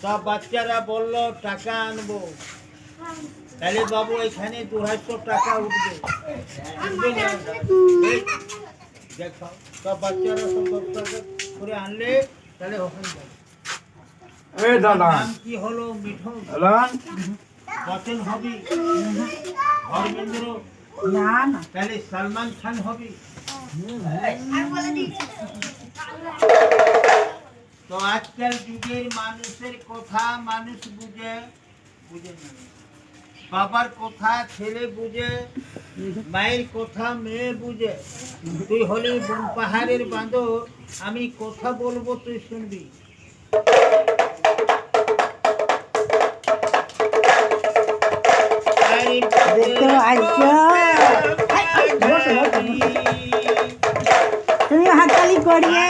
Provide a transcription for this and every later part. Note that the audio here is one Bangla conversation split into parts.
সব বাচ্চারা বললো টাকা আনবো, তাহলে বাবু এখানে 250 টাকা উঠবে। দেখো সব বাচ্চারা সব 10 টাকা করে আনলে তাহলে ওখানে যাবে। নাম কি হলো? মিঠুন। বচন হবি, ধর্মেন্দ্র না না, তাহলে সালমান খান হবি। তো আজকাল যুগের মানুষের কথা মানুষ বুঝে বুঝে না, বাবার কথা ছেলে বুঝে, মায়ের কথা মেয়ে বুঝে। তুই হলি বন পাহাড়ের বাঁদর, আমি কথা বলবো তুই শুনবি। তুমি হাততালি করিয়ে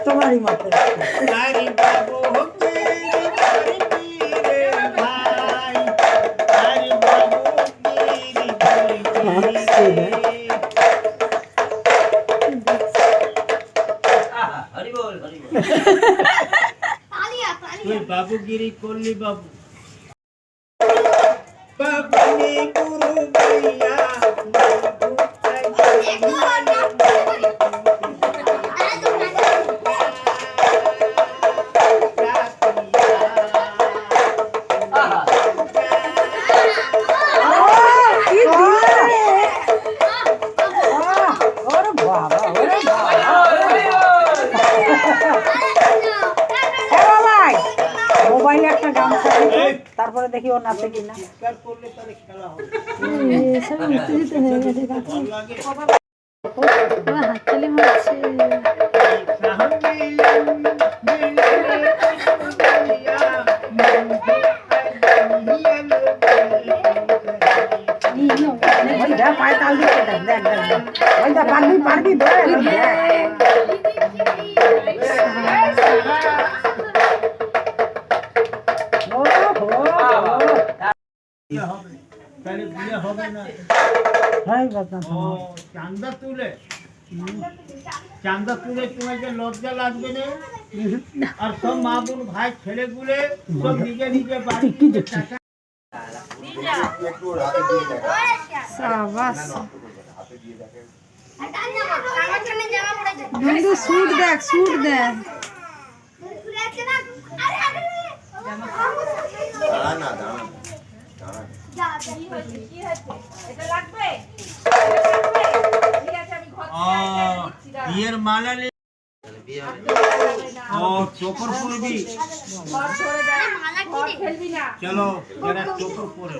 তোমারই মতো তুই বাবুগিরি করলি বাবু। বাবুনি গুরু ভাইয়া মোবাইলে একটা গান চালিয়ে তারপরে দেখি ও নাচে কিনা। করলে তাহলে খেলা হবে। সব উত্তেজিত হয়ে গেছে কাকু, ভালো লাগে। হাততালি মারছে। পায়ে তাল দিচ্ছে, দেখ দেখ দেখ, ওই দা পারবি পারবি ধরে তাহলে বিয়ে হবে না। চান্দা তুলে তোমাকে লজ্জা লাগবে না? আর সব মা বোন ভাই ছেলেগুলে সব নিজে নিজে বাড়ি টাকা সুট দেখ, সুট দেখ। বিয়ের মালা চোখর পরবি। চলো যারা চোখর পরে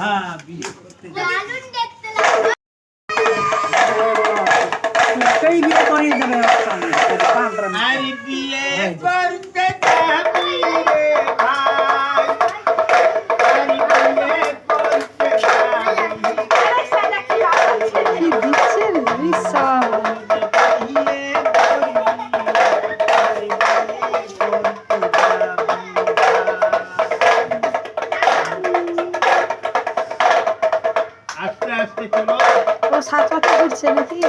হ্যাঁ বিয়ে করতে বিয়ে করিয়ে দেবে। বিয়ে করতে যাবি রে ভাই, কি দিচ্ছেন সব? আস্তে আস্তে চলো। ও সাত পাতা ঘুরছে নাকি?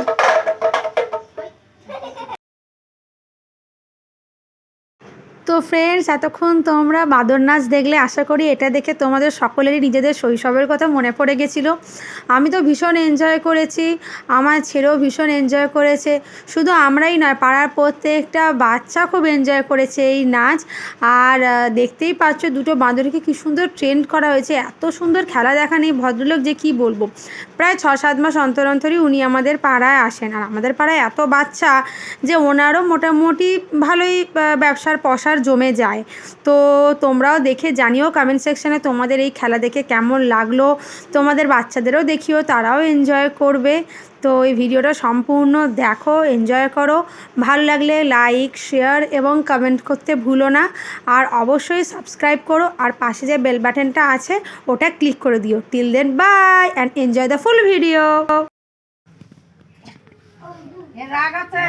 তো ফ্রেন্ডস, এতক্ষণ তোমরা বাদর নাচ দেখলে, আশা করি এটা দেখে তোমাদের সকলেরই নিজেদের শৈশবের কথা মনে পড়ে গেছিলো। আমি তো ভীষণ এনজয় করেছি, আমার ছেলেও ভীষণ এনজয় করেছে। শুধু আমরাই নয়, পাড়ার প্রত্যেকটা বাচ্চা খুব এনজয় করেছে এই নাচ। আর দেখতেই পাচ্ছ দুটো বাঁদরকে কী সুন্দর ট্রেন্ড করা হয়েছে, এত সুন্দর খেলা দেখান এই ভদ্রলোক যে কি বলবো। প্রায় 6-7 মাস অন্তর অন্তরই উনি আমাদের পাড়ায় আসেন। আর আমাদের পাড়ায় এত বাচ্চা যে ওনারও মোটামুটি ভালোই ব্যবসার পসার জমে যায়। তো তোমরাও দেখে জানিও কমেন্ট সেকশানে তোমাদের এই খেলা দেখে কেমন লাগলো। তোমাদের বাচ্চাদেরও দেখিও, তারাও এনজয় করবে। তো এই ভিডিওটা সম্পূর্ণ দেখো, এনজয় করো। ভালো লাগলে লাইক, শেয়ার এবং কমেন্ট করতে ভুলো না। আর অবশ্যই সাবস্ক্রাইব করো, আর পাশে যে বেল বাটনটা আছে ওটা ক্লিক করে দিও। Till then bye and enjoy the full video. রাগ আছে।